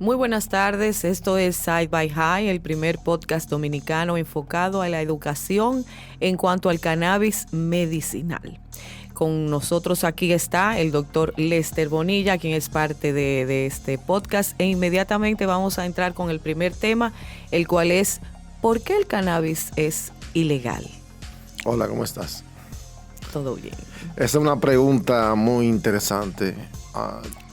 Muy buenas tardes, esto es Side by High, el primer podcast dominicano enfocado a la educación en cuanto al cannabis medicinal. Con nosotros aquí está el doctor Lester Bonilla, quien es parte de este podcast, e inmediatamente vamos a entrar con el primer tema, el cual es ¿por qué el cannabis es ilegal? Hola, ¿cómo estás? Todo bien. Esa es una pregunta muy interesante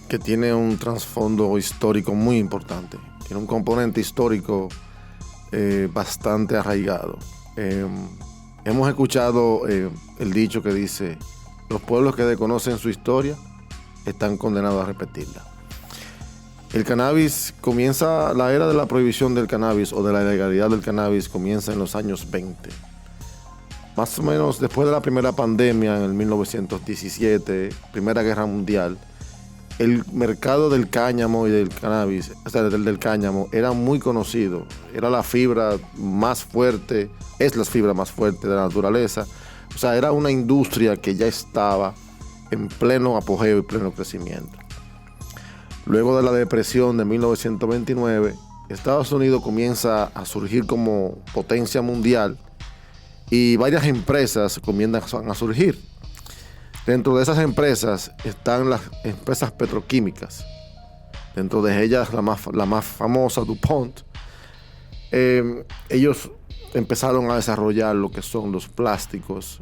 que tiene un trasfondo histórico muy importante. Tiene un componente histórico bastante arraigado. Hemos escuchado el dicho que dice: los pueblos que desconocen su historia están condenados a repetirla. El cannabis comienza, la era de la prohibición del cannabis o de la ilegalidad del cannabis comienza en los años 20. Más o menos después de la primera pandemia en el 1917, Primera Guerra Mundial, el mercado del cáñamo y del cannabis, o sea, del cáñamo, era muy conocido. Era la fibra más fuerte, es la fibra más fuerte de la naturaleza. O sea, era una industria que ya estaba en pleno apogeo y pleno crecimiento. Luego de la depresión de 1929, Estados Unidos comienza a surgir como potencia mundial y varias empresas comienzan a surgir. Dentro de esas empresas están las empresas petroquímicas. Dentro de ellas la más famosa, DuPont. Ellos empezaron a desarrollar lo que son los plásticos,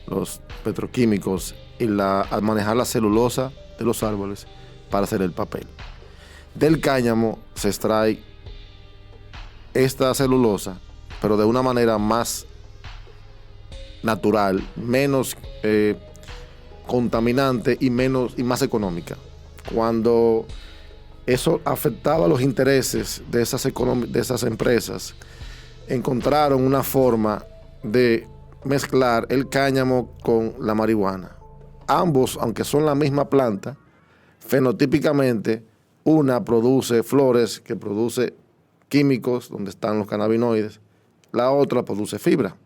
los petroquímicos y a manejar la celulosa de los árboles para hacer el papel. Del cáñamo se extrae esta celulosa, pero de una manera más natural, menos contaminante y más económica. Cuando eso afectaba los intereses de esas empresas, encontraron una forma de mezclar el cáñamo con la marihuana. Ambos, aunque son la misma planta, fenotípicamente una produce flores, que produce químicos donde están los cannabinoides, la otra produce fibra.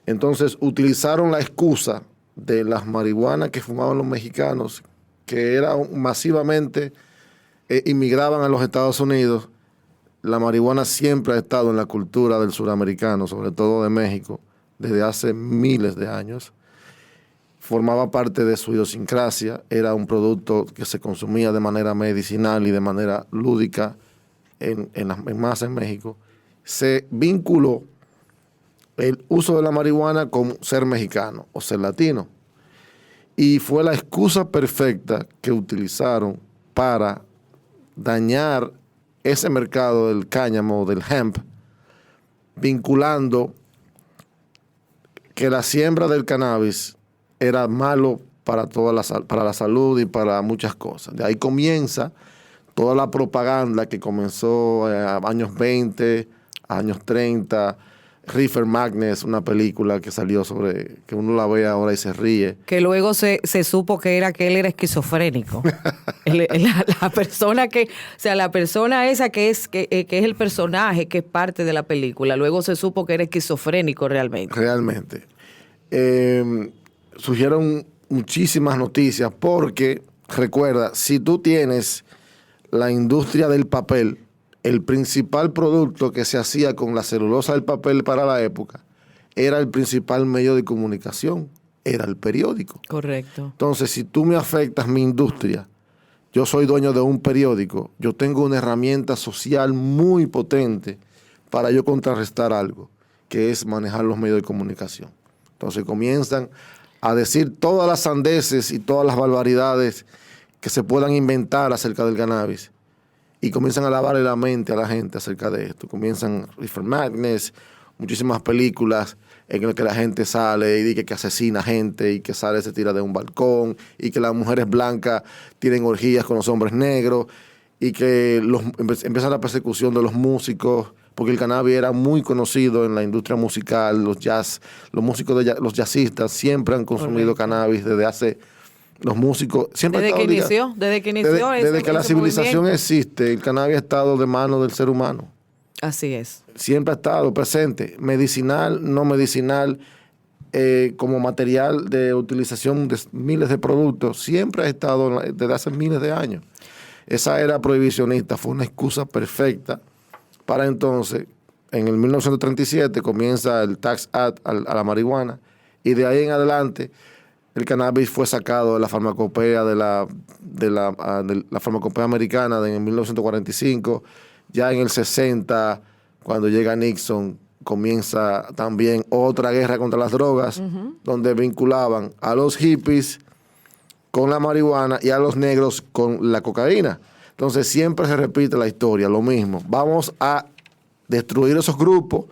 Entonces utilizaron la excusa de las marihuanas que fumaban los mexicanos, que eran masivamente inmigraban a los Estados Unidos. La marihuana siempre ha estado en la cultura del suramericano, sobre todo de México, desde hace miles de años. Formaba parte de su idiosincrasia, era un producto que se consumía de manera medicinal y de manera lúdica en masa en México. Se vinculó el uso de la marihuana con ser mexicano o ser latino. Y fue la excusa perfecta que utilizaron para dañar ese mercado del cáñamo, del hemp, vinculando que la siembra del cannabis era malo para para la salud y para muchas cosas. De ahí comienza toda la propaganda que comenzó a años 20, años 30, Reefer Madness, una película que salió sobre, que uno la ve ahora y se ríe. Que luego se supo que él era esquizofrénico. la persona esa que es el personaje, que es parte de la película, luego se supo que era esquizofrénico realmente. Realmente. Surgieron muchísimas noticias porque, recuerda, si tú tienes la industria del papel, el principal producto que se hacía con la celulosa del papel para la época era el principal medio de comunicación, era el periódico. Correcto. Entonces, si tú me afectas mi industria, yo soy dueño de un periódico, yo tengo una herramienta social muy potente para yo contrarrestar algo, que es manejar los medios de comunicación. Entonces comienzan a decir todas las sandeces y todas las barbaridades que se puedan inventar acerca del cannabis. Y comienzan a lavarle la mente a la gente acerca de esto. Comienzan Reefer Madness, muchísimas películas en las que la gente sale y dice que asesina gente y que sale, se tira de un balcón y que las mujeres blancas tienen orgías con los hombres negros y que empieza la persecución de los músicos, porque el cannabis era muy conocido en la industria musical, los músicos los jazzistas siempre han consumido cannabis desde hace... Los músicos siempre desde que inició desde que la civilización existe, el cannabis ha estado de mano del ser humano. Así es. Siempre ha estado presente, medicinal, no medicinal, como material de utilización de miles de productos, siempre ha estado desde hace miles de años. esa era prohibicionista fue una excusa perfecta para entonces, en el 1937 comienza el Tax Act a la marihuana y de ahí en adelante el cannabis fue sacado de la farmacopea de la farmacopea americana en 1945. Ya en el 60, cuando llega Nixon, comienza también otra guerra contra las drogas, donde vinculaban a los hippies con la marihuana y a los negros con la cocaína. Entonces siempre se repite la historia, lo mismo. Vamos a destruir esos grupos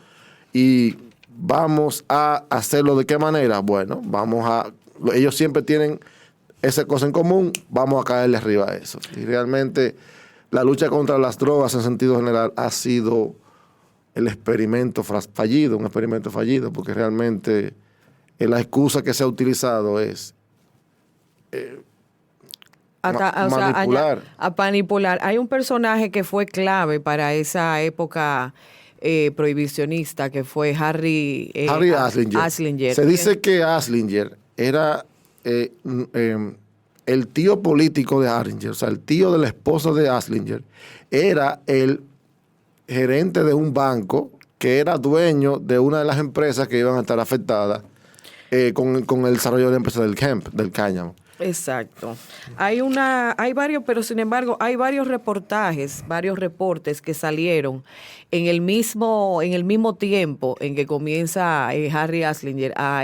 y vamos a hacerlo ¿de qué manera? Bueno, ellos siempre tienen esa cosa en común, vamos a caerle arriba a eso. Y realmente la lucha contra las drogas en sentido general ha sido un experimento fallido, porque realmente la excusa que se ha utilizado es manipular. A manipular. Hay un personaje que fue clave para esa época prohibicionista, que fue Harry Anslinger. Se dice que Anslinger era el tío político de Anslinger, o sea, el tío de la esposa de Anslinger, era el gerente de un banco que era dueño de una de las empresas que iban a estar afectadas con el desarrollo de la empresa del cáñamo. Exacto. Hay varios, pero sin embargo, hay varios reportes que salieron en el mismo tiempo en que comienza Harry Anslinger a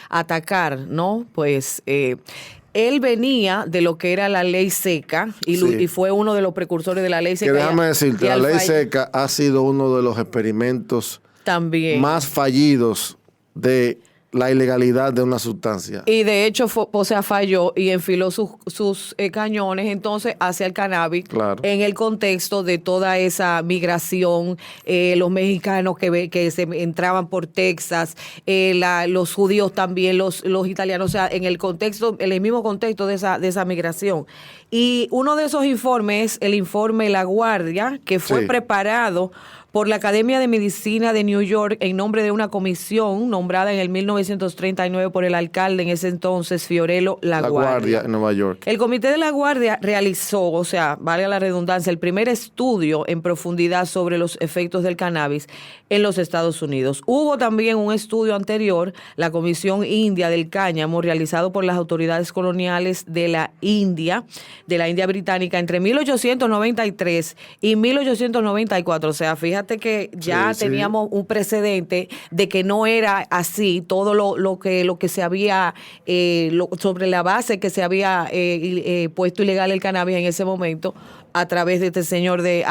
atacar, ¿no? Pues él venía de lo que era la ley seca y fue uno de los precursores de la ley seca. Que déjame decirte, la ley seca ha sido uno de los experimentos también más fallidos de la ilegalidad de una sustancia. Y de hecho, falló y enfiló sus cañones entonces hacia el cannabis, claro, en el contexto de toda esa migración, los mexicanos que se entraban por Texas, los judíos también, los italianos, o sea, en el mismo contexto de esa migración. Y uno de esos informes, el informe La Guardia, que fue preparado por la Academia de Medicina de New York en nombre de una comisión nombrada en el 1939 por el alcalde en ese entonces, Fiorello La Guardia, en Nueva York. El Comité de La Guardia realizó, o sea, vale la redundancia, el primer estudio en profundidad sobre los efectos del cannabis en los Estados Unidos. Hubo también un estudio anterior, la Comisión India del Cáñamo, realizado por las autoridades coloniales de la India británica entre 1893 y 1894. O sea, fíjate que ya teníamos un precedente de que no era así todo lo que se había sobre la base que se había puesto ilegal el cannabis en ese momento a través de este señor de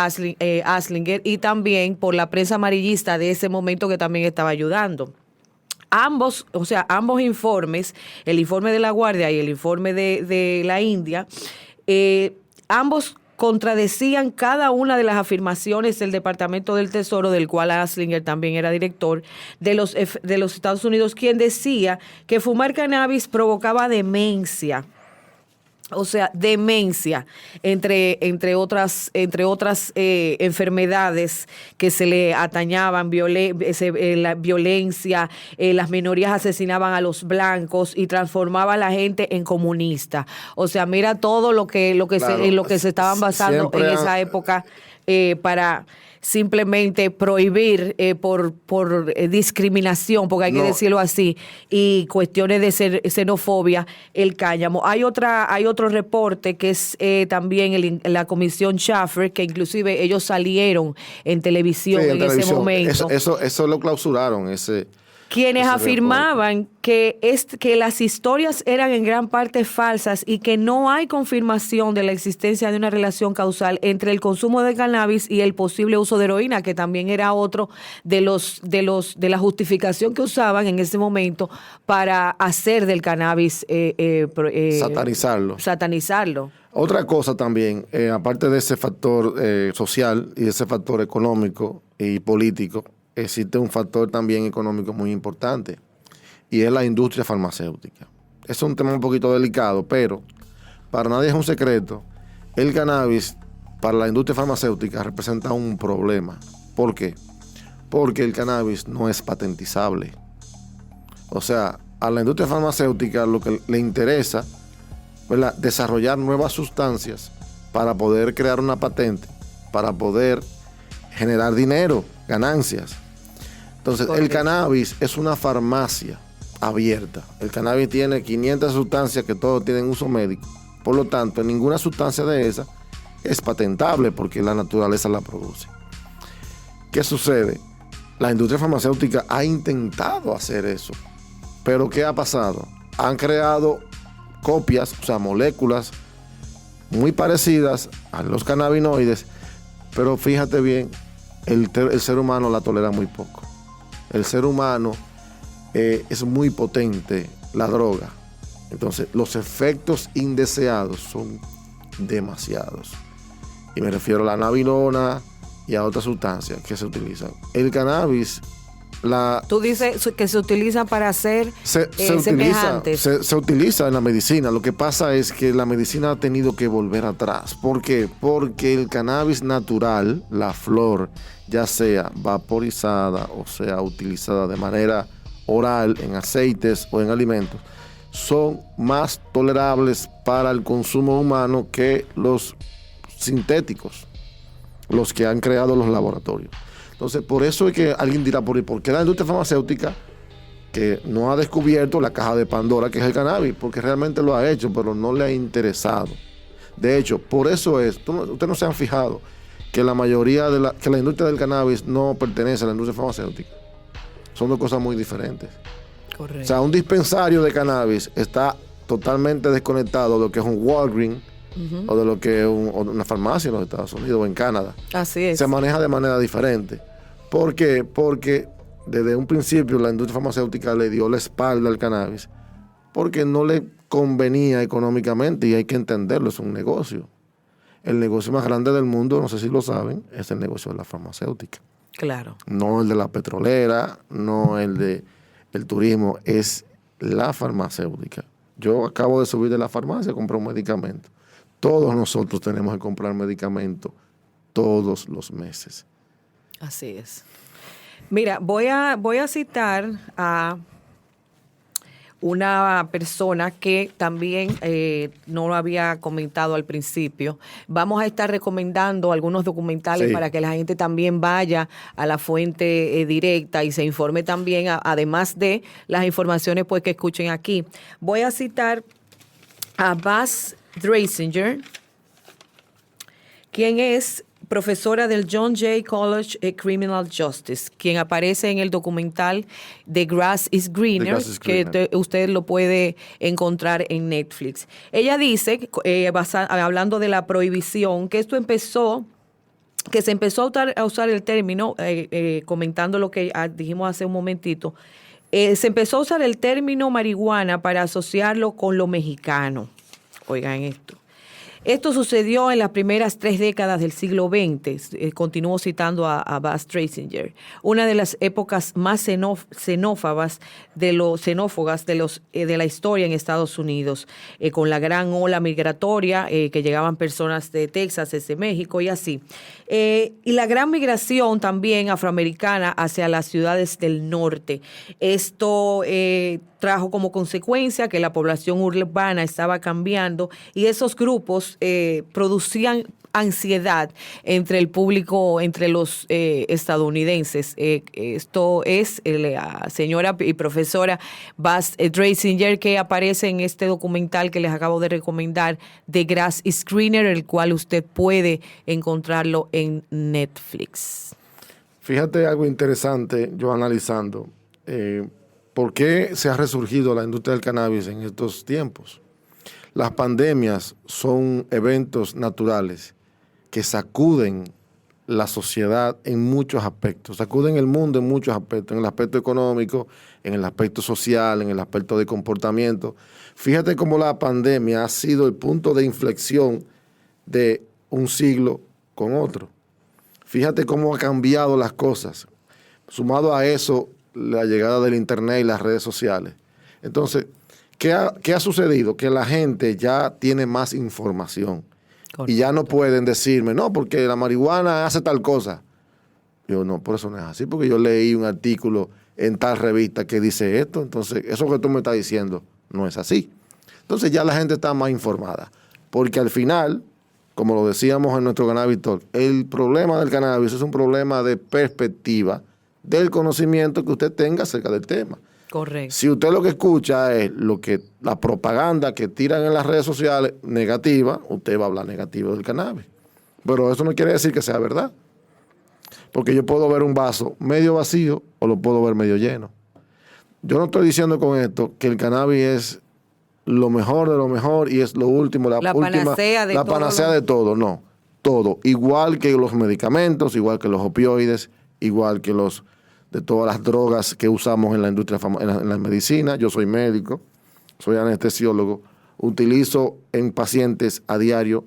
Anslinger y también por la prensa amarillista de ese momento que también estaba ayudando. Ambos informes, el informe de La Guardia y el informe de la India, ambos contradecían cada una de las afirmaciones del Departamento del Tesoro, del cual Anslinger también era director, de los Estados Unidos, quien decía que fumar cannabis provocaba demencia. O sea, demencia, entre otras enfermedades que se le atañaban, la violencia, las minorías asesinaban a los blancos y transformaba a la gente en comunista. O sea, mira todo lo que se estaban basando en esa época para simplemente prohibir por discriminación, porque hay que decirlo así, y cuestiones de xenofobia, el cáñamo. Hay otro reporte que es también la comisión Schaffer, que inclusive ellos salieron en televisión ese momento. Eso lo clausuraron, quienes afirmaban que las historias eran en gran parte falsas y que no hay confirmación de la existencia de una relación causal entre el consumo de cannabis y el posible uso de heroína, que también era otro de la justificación que usaban en ese momento para hacer del cannabis satanizarlo. Otra cosa también, aparte de ese factor social y ese factor económico y político, existe un factor también económico muy importante y es la industria farmacéutica. Es un tema un poquito delicado, pero para nadie es un secreto. El cannabis para la industria farmacéutica representa un problema. ¿Por qué? Porque el cannabis no es patentizable. O sea, a la industria farmacéutica lo que le interesa, ¿verdad?, desarrollar nuevas sustancias para poder crear una patente, para poder generar dinero, ganancias. Entonces, el cannabis es una farmacia abierta. El cannabis tiene 500 sustancias que todos tienen uso médico. Por lo tanto, ninguna sustancia de esa es patentable porque la naturaleza la produce. ¿Qué sucede? La industria farmacéutica ha intentado hacer eso. Pero ¿qué ha pasado? Han creado copias, o sea, moléculas muy parecidas a los cannabinoides, pero fíjate bien, el ser humano la tolera muy poco. El ser humano es muy potente, la droga. Entonces, los efectos indeseados son demasiados. Y me refiero a la nabilona y a otras sustancias que se utilizan. El cannabis... Tú dices que se utiliza para hacer semejantes. Se utiliza en la medicina. Lo que pasa es que la medicina ha tenido que volver atrás. ¿Por qué? Porque el cannabis natural, la flor, ya sea vaporizada o sea utilizada de manera oral en aceites o en alimentos, son más tolerables para el consumo humano que los sintéticos, los que han creado los laboratorios. Entonces, por eso es que alguien dirá, ¿por qué la industria farmacéutica que no ha descubierto la caja de Pandora, que es el cannabis? Porque realmente lo ha hecho, pero no le ha interesado. De hecho, por eso es, ustedes no se han fijado que la mayoría que la industria del cannabis no pertenece a la industria farmacéutica. Son dos cosas muy diferentes. Correcto. O sea, un dispensario de cannabis está totalmente desconectado de lo que es un Walgreens, o de lo que es una farmacia en los Estados Unidos o en Canadá. Así es. Se maneja de manera diferente. ¿Por qué? Porque desde un principio la industria farmacéutica le dio la espalda al cannabis porque no le convenía económicamente, y hay que entenderlo, es un negocio. El negocio más grande del mundo, no sé si lo saben, es el negocio de la farmacéutica. Claro. No el de la petrolera, no el de el turismo, es la farmacéutica. Yo acabo de subir de la farmacia a comprar un medicamento. Todos nosotros tenemos que comprar medicamentos todos los meses. Así es. Mira, voy a citar a una persona que también no lo había comentado al principio. Vamos a estar recomendando algunos documentales para que la gente también vaya a la fuente directa y se informe también, además de las informaciones pues que escuchen aquí. Voy a citar a Bas Dreisinger, quien es profesora del John Jay College Criminal Justice, quien aparece en el documental The Grass is Greener, que usted lo puede encontrar en Netflix. Ella dice, hablando de la prohibición, que se empezó a usar el término, comentando lo que dijimos hace un momentito, se empezó a usar el término marihuana para asociarlo con lo mexicano. Oigan esto. Esto sucedió en las primeras 3 décadas del siglo XX, continúo citando a Bas Dreisinger, una de las épocas más xenófogas de la historia en Estados Unidos, con la gran ola migratoria, que llegaban personas de Texas, desde México y así. Y la gran migración también afroamericana hacia las ciudades del norte. Esto trajo como consecuencia que la población urbana estaba cambiando y esos grupos producían ansiedad entre el público, entre los estadounidenses. Esto es la señora y profesora Bas Dreisinger, que aparece en este documental que les acabo de recomendar, The Grass is Greener, el cual usted puede encontrarlo en Netflix. Fíjate algo interesante, yo analizando, ¿por qué se ha resurgido la industria del cannabis en estos tiempos? Las pandemias son eventos naturales que sacuden la sociedad en muchos aspectos, sacuden el mundo en muchos aspectos, en el aspecto económico, en el aspecto social, en el aspecto de comportamiento. Fíjate cómo la pandemia ha sido el punto de inflexión de un siglo con otro. Fíjate cómo ha cambiado las cosas. Sumado a eso, la llegada del internet y las redes sociales. Entonces, ¿qué ha sucedido? Que la gente ya tiene más información. Correcto. Y ya no pueden decirme, no, porque la marihuana hace tal cosa. Yo no, por eso no es así, porque yo leí un artículo en tal revista que dice esto, entonces eso que tú me estás diciendo no es así. Entonces ya la gente está más informada, porque al final como lo decíamos en nuestro Cannabis Talk, el problema del cannabis es un problema de perspectiva del conocimiento que usted tenga acerca del tema. Correcto. Si usted lo que escucha es la propaganda que tiran en las redes sociales negativa, usted va a hablar negativo del cannabis. Pero eso no quiere decir que sea verdad. Porque yo puedo ver un vaso medio vacío o lo puedo ver medio lleno. Yo no estoy diciendo con esto que el cannabis es lo mejor de lo mejor y es lo último, la panacea de todo, no. Todo. Igual que los medicamentos, igual que los opioides, igual que de todas las drogas que usamos en la industria, en la medicina. Yo soy médico, soy anestesiólogo, utilizo en pacientes a diario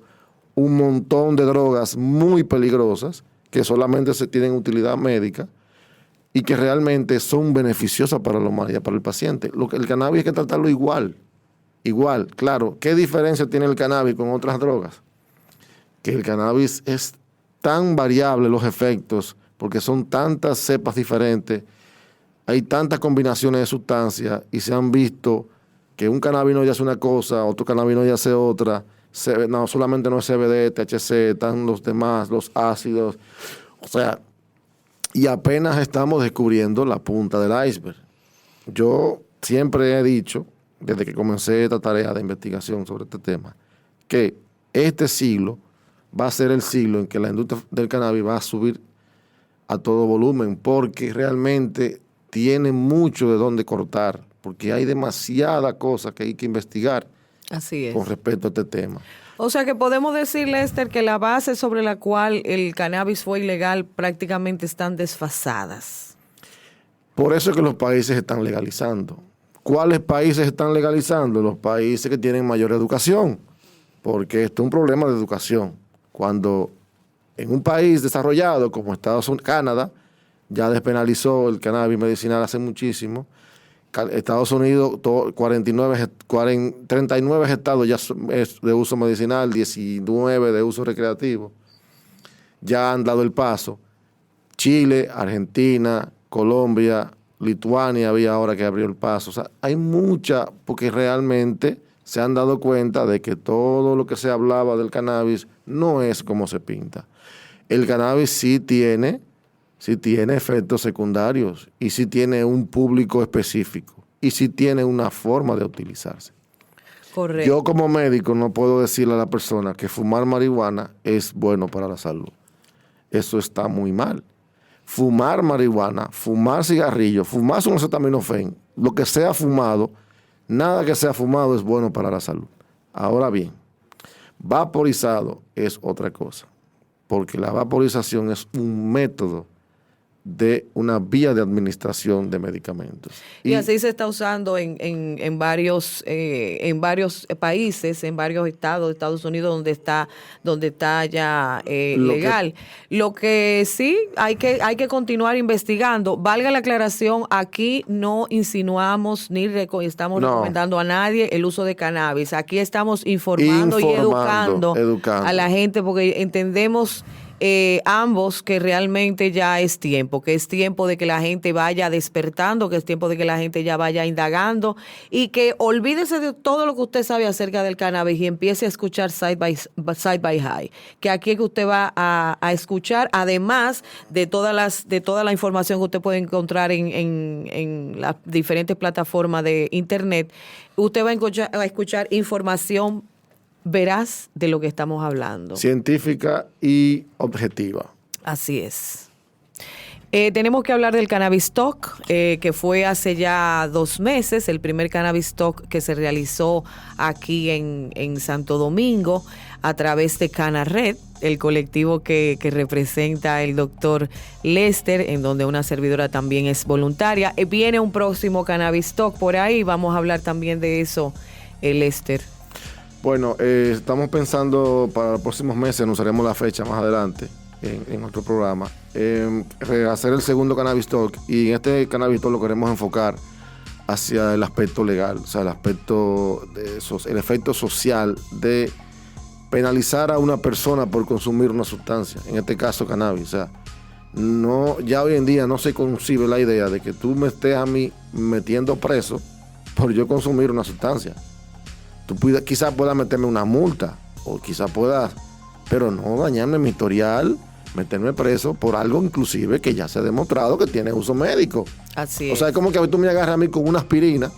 un montón de drogas muy peligrosas que solamente se tienen utilidad médica y que realmente son beneficiosas para la humanidad, para el paciente. El cannabis hay que tratarlo igual, claro. ¿Qué diferencia tiene el cannabis con otras drogas? Que el cannabis es tan variable los efectos, porque son tantas cepas diferentes, hay tantas combinaciones de sustancias y se han visto que un cannabinoide hace una cosa, otro cannabinoide hace otra. No, solamente no es CBD, THC, están los demás, los ácidos. O sea, y apenas estamos descubriendo la punta del iceberg. Yo siempre he dicho, desde que comencé esta tarea de investigación sobre este tema, que este siglo va a ser el siglo en que la industria del cannabis va a subir a todo volumen, porque realmente tiene mucho de dónde cortar, porque hay demasiada cosa que hay que investigar. Así es. Con respecto a este tema. O sea que podemos decir, Lester, que la base sobre la cual el cannabis fue ilegal prácticamente están desfasadas. Por eso es que los países están legalizando. ¿Cuáles países están legalizando? Los países que tienen mayor educación, porque esto es un problema de educación. Cuando en un país desarrollado como Estados Unidos, Canadá, ya despenalizó el cannabis medicinal hace muchísimo. Estados Unidos, 39 estados ya es de uso medicinal, 19 de uso recreativo. Ya han dado el paso. Chile, Argentina, Colombia, Lituania había ahora que abrió el paso. O sea, hay mucha, porque realmente se han dado cuenta de que todo lo que se hablaba del cannabis no es como se pinta. El cannabis sí tiene efectos secundarios y sí tiene un público específico y sí tiene una forma de utilizarse. Correcto. Yo como médico no puedo decirle a la persona que fumar marihuana es bueno para la salud. Eso está muy mal. Fumar marihuana, fumar cigarrillo, fumarse un acetaminofén, lo que sea fumado, nada que sea fumado es bueno para la salud. Ahora bien, vaporizado es otra cosa, porque la vaporización es un método de una vía de administración de medicamentos. Y así se está usando en varios países, en varios estados de Estados Unidos donde está ya legal. Lo que sí hay que continuar investigando. Valga la aclaración, aquí no insinuamos ni estamos recomendando a nadie el uso de cannabis. Aquí estamos informando y educando a la gente, porque entendemos ambos que realmente ya es tiempo, que es tiempo de que la gente vaya despertando, que es tiempo de que la gente ya vaya indagando y que olvídese de todo lo que usted sabe acerca del cannabis y empiece a escuchar Side by High, que aquí es que usted va a escuchar, además de toda la información que usted puede encontrar en las diferentes plataformas de internet, usted va a escuchar información veraz de lo que estamos hablando. Científica y objetiva. Así es. Tenemos que hablar del Cannabis Talk, que fue hace ya 2 meses, el primer Cannabis Talk que se realizó aquí en Santo Domingo a través de CanaRed, el colectivo que representa el doctor Lester, en donde una servidora también es voluntaria. Viene un próximo Cannabis Talk por ahí, vamos a hablar también de eso, Lester. Bueno, estamos pensando para los próximos meses, anunciaremos la fecha más adelante en otro programa, hacer el segundo Cannabis Talk, y en este Cannabis Talk lo queremos enfocar hacia el aspecto legal, o sea, el efecto social de penalizar a una persona por consumir una sustancia, en este caso cannabis. O sea, ya hoy en día no se concibe la idea de que tú me estés a mí metiendo preso por yo consumir una sustancia. Tú quizás puedas meterme una multa o quizás puedas pero no dañarme mi historial, meterme preso por algo inclusive que ya se ha demostrado que tiene uso médico. Así es. O sea, es como que tú me agarras a mí con una aspirina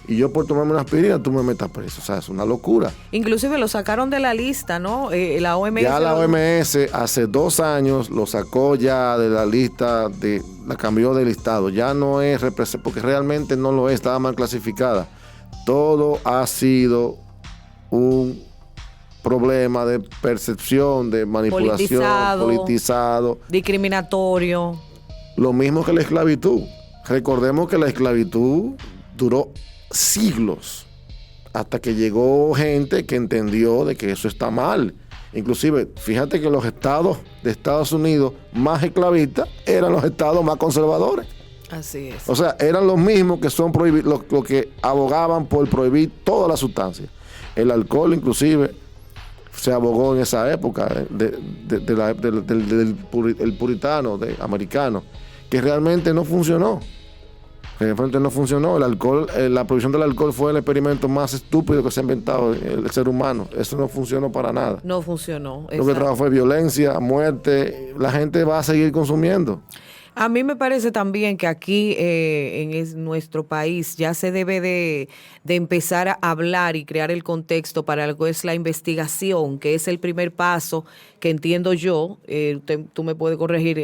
y yo por tomarme una aspirina tú me metas preso. O sea, es una locura. Inclusive lo sacaron de la lista, ¿no? La OMS. Ya la OMS hace 2 años lo sacó ya de la lista, la cambió de listado. Ya no es porque realmente no lo es, estaba mal clasificada. Todo ha sido un problema de percepción, de manipulación, politizado, discriminatorio. Lo mismo que la esclavitud. Recordemos que la esclavitud duró siglos hasta que llegó gente que entendió de que eso está mal. Inclusive, fíjate que los estados de Estados Unidos más esclavistas eran los estados más conservadores. Así es. O sea, eran los mismos que son los que abogaban por prohibir todas las sustancias. El alcohol, inclusive, se abogó en esa época del puritano americano, que realmente no funcionó. Realmente no funcionó. El alcohol, la prohibición del alcohol fue el experimento más estúpido que se ha inventado el ser humano. Eso no funcionó para nada. No funcionó. Lo que trajo fue violencia, muerte. La gente va a seguir consumiendo. A mí me parece también que aquí en nuestro país ya se debe de empezar a hablar y crear el contexto para lo que es la investigación, que es el primer paso que entiendo yo, tú me puedes corregir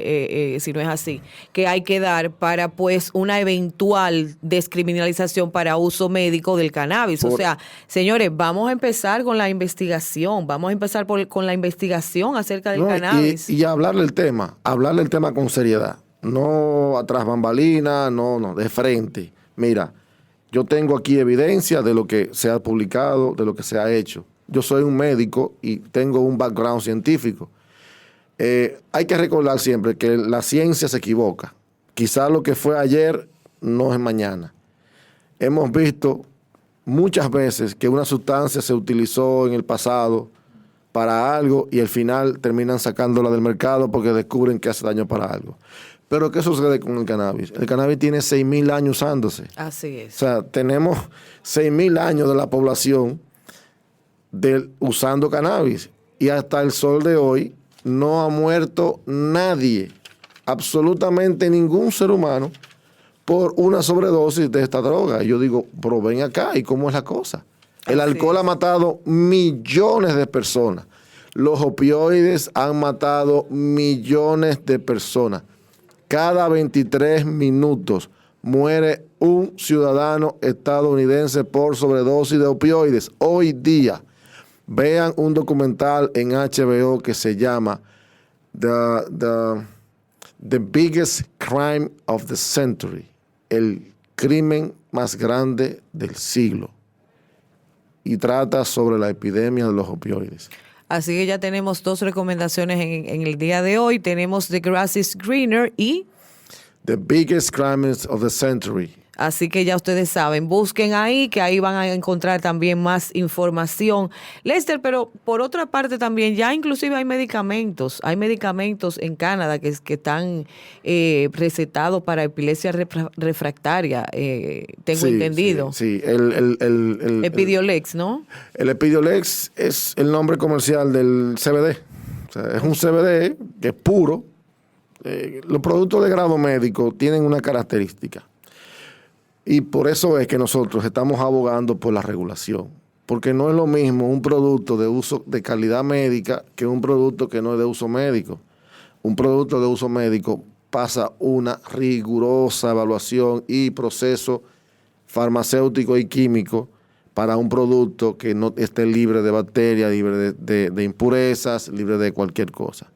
si no es así, que hay que dar para pues una eventual descriminalización para uso médico del cannabis. O sea, señores, vamos a empezar con la investigación, vamos a empezar con la investigación acerca del cannabis. Y hablarle el tema con seriedad. No atrás bambalina, no, de frente. Mira, yo tengo aquí evidencia de lo que se ha publicado, de lo que se ha hecho. Yo soy un médico y tengo un background científico. Hay que recordar siempre que la ciencia se equivoca. Quizás lo que fue ayer no es mañana. Hemos visto muchas veces que una sustancia se utilizó en el pasado para algo y al final terminan sacándola del mercado porque descubren que hace daño para algo. Pero ¿qué sucede con el cannabis? El cannabis tiene 6,000 años usándose. Así es. O sea, tenemos 6,000 años de la población usando cannabis. Y hasta el sol de hoy no ha muerto nadie, absolutamente ningún ser humano, por una sobredosis de esta droga. Y yo digo, pero ven acá, ¿y cómo es la cosa? El alcohol ha matado millones de personas. Los opioides han matado millones de personas. Cada 23 minutos muere un ciudadano estadounidense por sobredosis de opioides. Hoy día, vean un documental en HBO que se llama The Biggest Crime of the Century, el crimen más grande del siglo. Y trata sobre la epidemia de los opioides. Así que ya tenemos 2 recomendaciones en el día de hoy. Tenemos The Grass is Greener y The Biggest Crimes of the Century. Así que ya ustedes saben, busquen ahí, que ahí van a encontrar también más información. Lester, pero por otra parte también, ya inclusive hay medicamentos en Canadá que están recetados para epilepsia refractaria, tengo entendido. Sí, el Epidiolex, ¿no? El Epidiolex es el nombre comercial del CBD. O sea, es un CBD que es puro. Los productos de grado médico tienen una característica. Y por eso es que nosotros estamos abogando por la regulación. Porque no es lo mismo un producto de uso de calidad médica que un producto que no es de uso médico. Un producto de uso médico pasa una rigurosa evaluación y proceso farmacéutico y químico para un producto que no esté libre de bacterias, libre de impurezas, libre de cualquier cosa.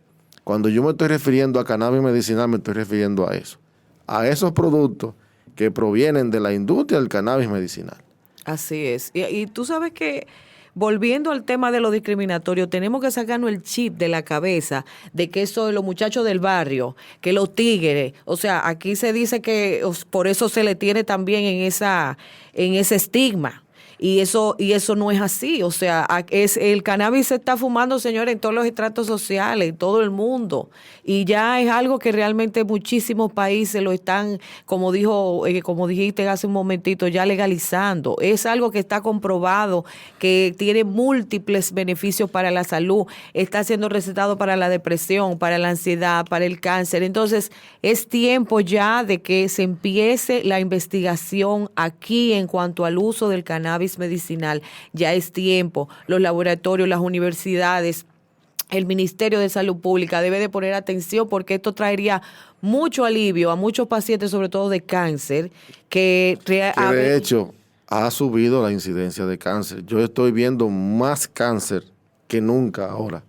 Cuando yo me estoy refiriendo a cannabis medicinal, me estoy refiriendo a eso. A esos productos que provienen de la industria del cannabis medicinal. Así es. Y tú sabes que, volviendo al tema de lo discriminatorio, tenemos que sacarnos el chip de la cabeza de que eso de los muchachos del barrio, que los tigres, o sea, aquí se dice que por eso se le tiene también en ese estigma. Y eso no es así. O sea, el cannabis se está fumando, señores, en todos los estratos sociales, en todo el mundo. Y ya es algo que realmente muchísimos países lo están, como dijiste hace un momentito, ya legalizando. Es algo que está comprobado, que tiene múltiples beneficios para la salud. Está siendo recetado para la depresión, para la ansiedad, para el cáncer. Entonces, es tiempo ya de que se empiece la investigación aquí en cuanto al uso del cannabis medicinal. Ya es tiempo. Los laboratorios, las universidades, el Ministerio de Salud Pública debe de poner atención, porque esto traería mucho alivio a muchos pacientes, sobre todo de cáncer, que de hecho ha subido la incidencia de cáncer. Yo estoy viendo más cáncer que nunca ahora.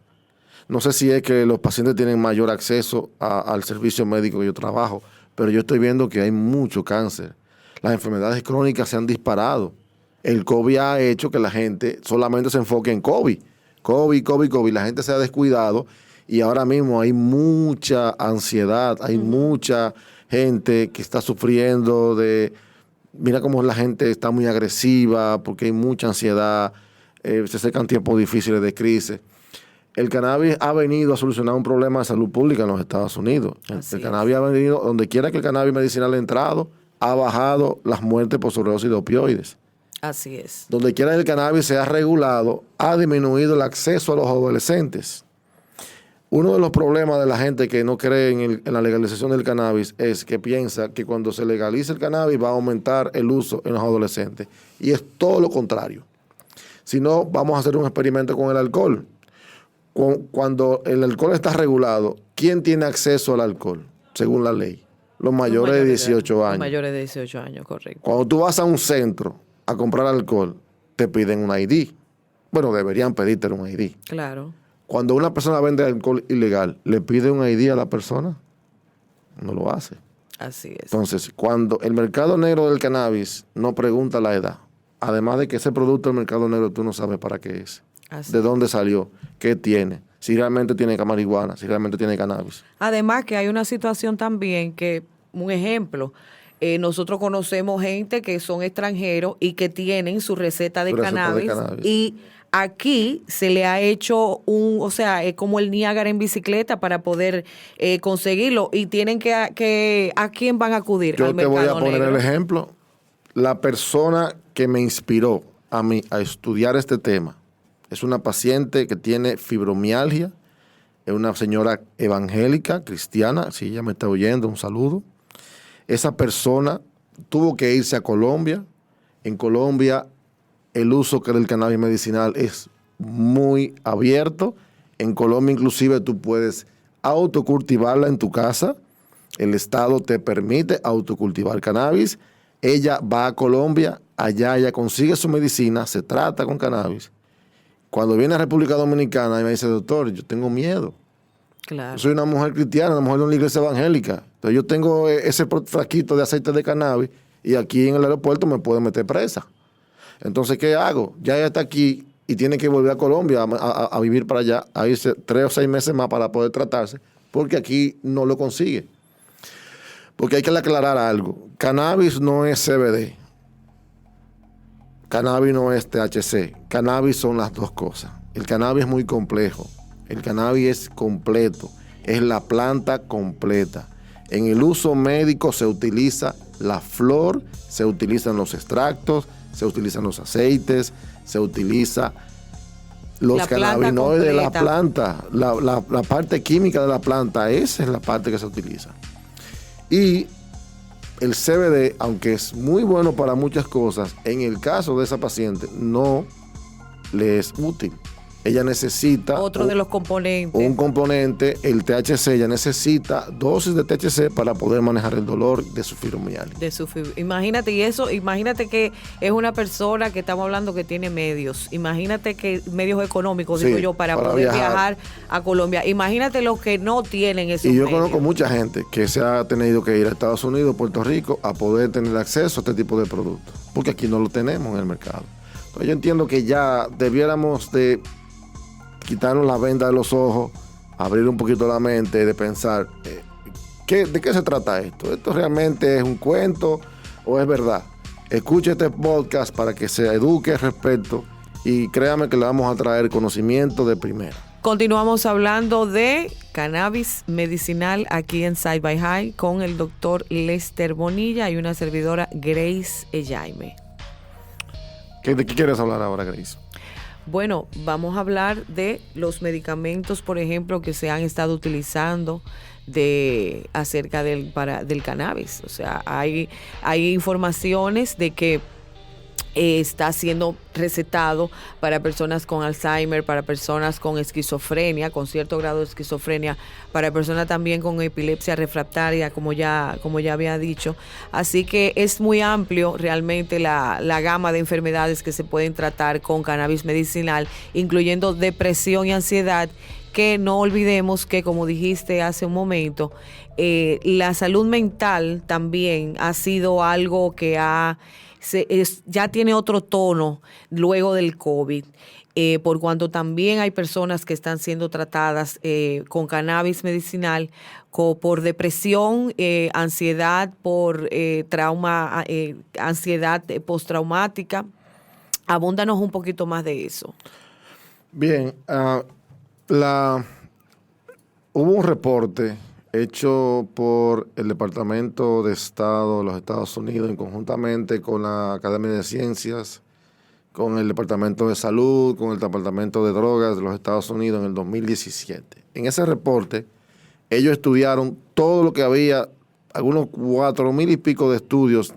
No sé si es que los pacientes tienen mayor acceso al servicio médico que yo trabajo, pero yo estoy viendo que hay mucho cáncer. Las enfermedades crónicas se han disparado. El COVID ha hecho que la gente solamente se enfoque en COVID. COVID. La gente se ha descuidado y ahora mismo hay mucha ansiedad, hay mucha gente que está sufriendo de... Mira cómo la gente está muy agresiva porque hay mucha ansiedad, se acercan tiempos difíciles de crisis. El cannabis ha venido a solucionar un problema de salud pública en los Estados Unidos. El cannabis ha venido, donde quiera que el cannabis medicinal ha entrado, ha bajado las muertes por sobredosis de opioides. Así es. Donde quiera que el cannabis se ha regulado, ha disminuido el acceso a los adolescentes. Uno de los problemas de la gente que no cree en la legalización del cannabis es que piensa que cuando se legalice el cannabis va a aumentar el uso en los adolescentes. Y es todo lo contrario. Si no, vamos a hacer un experimento con el alcohol. Cuando el alcohol está regulado, ¿quién tiene acceso al alcohol? Según la ley. Los mayores de 18 años. Los mayores de 18 años, correcto. Cuando tú vas a un centro a comprar alcohol, te piden un ID. Bueno, deberían pedirte un ID. Claro. Cuando una persona vende alcohol ilegal, ¿le pide un ID a la persona? No lo hace. Así es. Entonces, cuando el mercado negro del cannabis no pregunta la edad, además de que ese producto del mercado negro tú no sabes para qué es, de dónde salió, qué tiene, si realmente tiene marihuana, si realmente tiene cannabis. Además que hay una situación también que, un ejemplo, nosotros conocemos gente que son extranjeros y que tienen su receta de cannabis y aquí se le ha hecho es como el Niágara en bicicleta para poder conseguirlo, y tienen que ¿a quién van a acudir? Yo al te voy a poner negro. el ejemplo. La persona que me inspiró a mí a estudiar este tema es una paciente que tiene fibromialgia, es una señora evangélica, cristiana, si ella me está oyendo, un saludo. Esa persona tuvo que irse a Colombia. En Colombia el uso del cannabis medicinal es muy abierto. En Colombia inclusive tú puedes autocultivarla en tu casa. El Estado te permite autocultivar cannabis. Ella va a Colombia, allá ella consigue su medicina, se trata con cannabis. Cuando viene a República Dominicana y me dice, doctor, yo tengo miedo. Claro. Yo soy una mujer cristiana, una mujer de una iglesia evangélica. Entonces yo tengo ese frasquito de aceite de cannabis y aquí en el aeropuerto me pueden meter presa. Entonces, ¿qué hago? Ya ella está aquí y tiene que volver a Colombia a vivir para allá, a irse 3 o 6 meses más para poder tratarse, porque aquí no lo consigue. Porque hay que aclarar algo. Cannabis no es CBD. Cannabis no es THC. Cannabis son las dos cosas. El cannabis es muy complejo. El cannabis es completo. Es la planta completa. En el uso médico se utiliza la flor, se utilizan los extractos, se utilizan los aceites, se utiliza los cannabinoides de la planta. La parte química de la planta, esa es la parte que se utiliza. Y el CBD, aunque es muy bueno para muchas cosas, en el caso de esa paciente no le es útil. Ella necesita otro de los componentes. Un componente, el THC. Ella necesita dosis de THC para poder manejar el dolor de su fibromialgia. Imagínate que es una persona que estamos hablando que tiene medios. Imagínate que medios económicos, digo yo, para poder viajar a Colombia. Imagínate los que no tienen esos medios. Y yo conozco mucha gente que se ha tenido que ir a Estados Unidos, Puerto Rico, a poder tener acceso a este tipo de productos. Porque aquí no lo tenemos en el mercado. Entonces yo entiendo que ya debiéramos de quitarnos la venda de los ojos, abrir un poquito la mente, de pensar, ¿de qué se trata esto? ¿Esto realmente es un cuento o es verdad? escuche este podcast para que se eduque al respecto y créame que le vamos a traer conocimiento de primera. Continuamos hablando de cannabis medicinal aquí en Side by High con el doctor Lester Bonilla y una servidora Grace Ellaime. ¿De qué quieres hablar ahora, Grace? Bueno, vamos a hablar de los medicamentos, por ejemplo, que se han estado utilizando acerca del cannabis. O sea, hay informaciones de que está siendo recetado para personas con Alzheimer, para personas con esquizofrenia, con cierto grado de esquizofrenia, para personas también con epilepsia refractaria, como ya había dicho. Así que es muy amplio realmente la gama de enfermedades que se pueden tratar con cannabis medicinal, incluyendo depresión y ansiedad, que no olvidemos que, como dijiste hace un momento, la salud mental también ha sido algo que ya tiene otro tono luego del COVID, por cuanto también hay personas que están siendo tratadas con cannabis medicinal por depresión, ansiedad, por trauma, ansiedad postraumática. Abúndanos un poquito más de eso. Bien, hubo un reporte hecho por el Departamento de Estado de los Estados Unidos, conjuntamente con la Academia de Ciencias, con el Departamento de Salud, con el Departamento de Drogas de los Estados Unidos en el 2017. En ese reporte, ellos estudiaron todo lo que había, algunos 4,000 y pico de estudios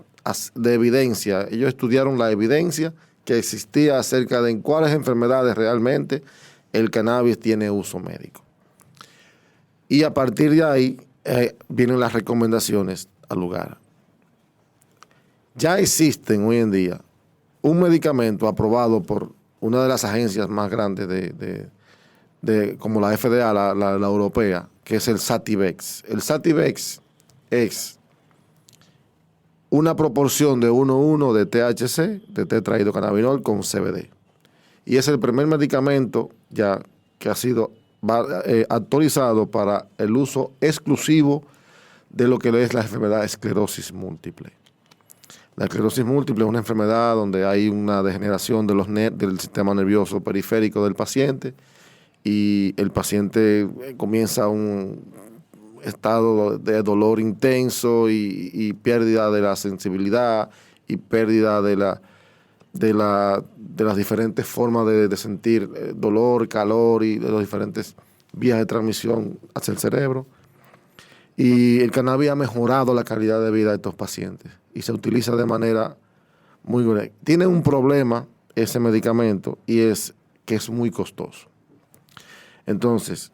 de evidencia. Ellos estudiaron la evidencia que existía acerca de en cuáles enfermedades realmente el cannabis tiene uso médico. Y a partir de ahí vienen las recomendaciones al lugar. Ya existen hoy en día un medicamento aprobado por una de las agencias más grandes como la FDA, la europea, que es el Sativex. El Sativex es una proporción de 1:1 de THC, de tetrahidrocannabinol con CBD. Y es el primer medicamento ya que ha sido autorizado para el uso exclusivo de lo que es la enfermedad de esclerosis múltiple. La esclerosis múltiple es una enfermedad donde hay una degeneración del sistema nervioso periférico del paciente y el paciente comienza un estado de dolor intenso y pérdida de la sensibilidad y pérdida de las diferentes formas de sentir dolor, calor y de las diferentes vías de transmisión hacia el cerebro. Y el cannabis ha mejorado la calidad de vida de estos pacientes y se utiliza de manera muy buena. Tiene un problema ese medicamento y es que es muy costoso. Entonces,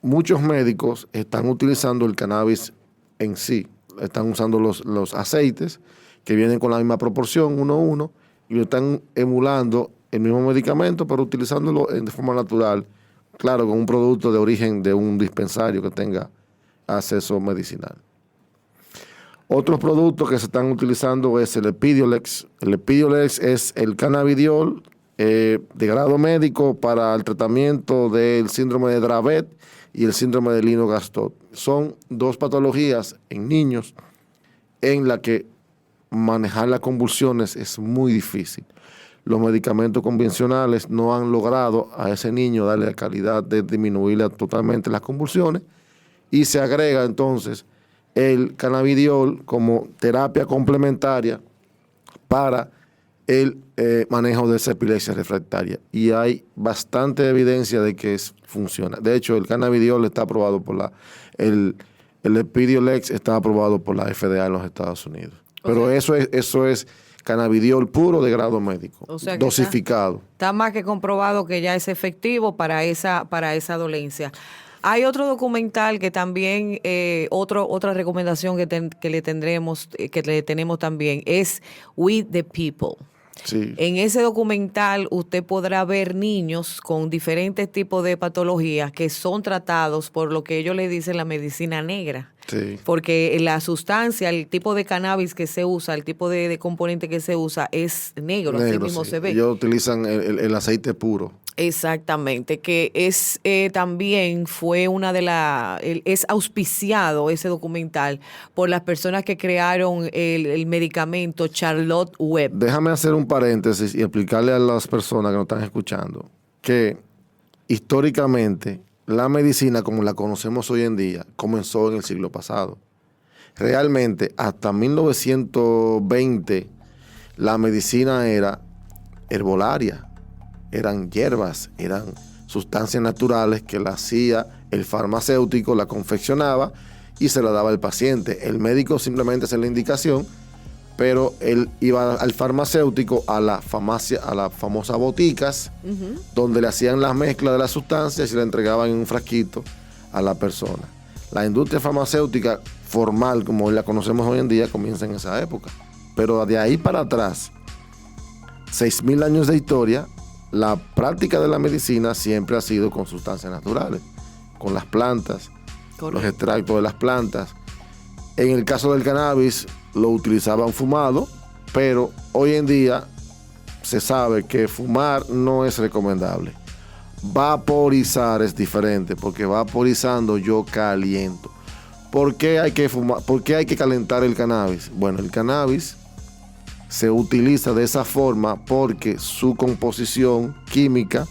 muchos médicos están utilizando el cannabis en sí, están usando los aceites que vienen con la misma proporción, 1:1, y lo están emulando el mismo medicamento, pero utilizándolo de forma natural, claro, con un producto de origen de un dispensario que tenga acceso medicinal. Otros productos que se están utilizando es el Epidiolex. El Epidiolex es el cannabidiol de grado médico para el tratamiento del síndrome de Dravet y el síndrome de Lennox-Gastaut. Son dos patologías en niños en la que manejar las convulsiones es muy difícil. Los medicamentos convencionales no han logrado a ese niño darle la calidad de disminuirle totalmente las convulsiones y se agrega entonces el cannabidiol como terapia complementaria para el manejo de esa epilepsia refractaria. Y hay bastante evidencia de que funciona. De hecho, el cannabidiol está aprobado por el Epidiolex está aprobado por la FDA en los Estados Unidos. Pero eso es cannabidiol puro de grado médico, o sea, dosificado. Está más que comprobado que ya es efectivo para esa dolencia. Hay otro documental que también, otra recomendación que le tenemos también es We the People. Sí. En ese documental usted podrá ver niños con diferentes tipos de patologías que son tratados por lo que ellos le dicen la medicina negra. Sí. Porque la sustancia, el tipo de cannabis que se usa, el tipo de componente que se usa es negro, así mismo sí. se ve. Ellos utilizan el aceite puro. Exactamente, que es también fue es auspiciado ese documental por las personas que crearon el medicamento Charlotte Webb. Déjame hacer un paréntesis y explicarle a las personas que nos están escuchando que históricamente la medicina como la conocemos hoy en día comenzó en el siglo pasado. Realmente hasta 1920 la medicina era herbolaria. Eran hierbas, eran sustancias naturales que la hacía el farmacéutico, la confeccionaba y se la daba al paciente. El médico simplemente hacía la indicación, pero él iba al farmacéutico, a la famosa boticas, donde le hacían las mezclas de las sustancias y le entregaban en un frasquito a la persona. La industria farmacéutica formal, como la conocemos hoy en día, comienza en esa época. Pero de ahí para atrás, 6.000 años de historia, la práctica de la medicina siempre ha sido con sustancias naturales, con las plantas, correcto, los extractos de las plantas. En el caso del cannabis lo utilizaban fumado, pero hoy en día se sabe que fumar no es recomendable. Vaporizar es diferente, porque vaporizando yo caliento. ¿Por qué hay que fumar? ¿Por qué hay que calentar el cannabis? Bueno, el cannabis se utiliza de esa forma porque su composición química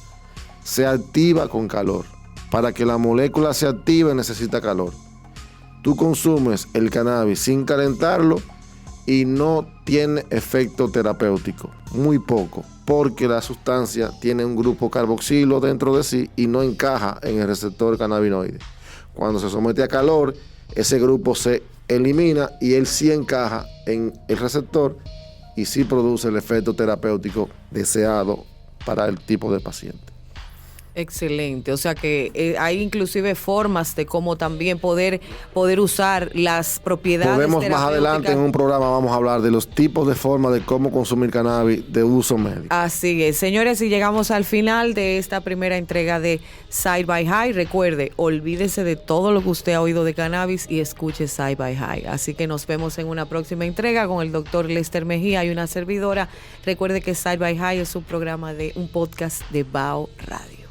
se activa con calor. Para que la molécula se active necesita calor. Tú consumes el cannabis sin calentarlo y no tiene efecto terapéutico, muy poco, porque la sustancia tiene un grupo carboxilo dentro de sí y no encaja en el receptor cannabinoide. Cuando se somete a calor, ese grupo se elimina y él sí encaja en el receptor y sí produce el efecto terapéutico deseado para el tipo de paciente. Excelente, o sea que hay inclusive formas de cómo también poder usar las propiedades terapéuticas. Más adelante en un programa vamos a hablar de los tipos de formas de cómo consumir cannabis de uso médico. Así es, señores, y llegamos al final de esta primera entrega de Side by High. Recuerde, olvídese de todo lo que usted ha oído de cannabis y escuche Side by High. Así que nos vemos en una próxima entrega con el doctor Lester Mejía y una servidora. Recuerde que Side by High es un programa un podcast de Bao Radio.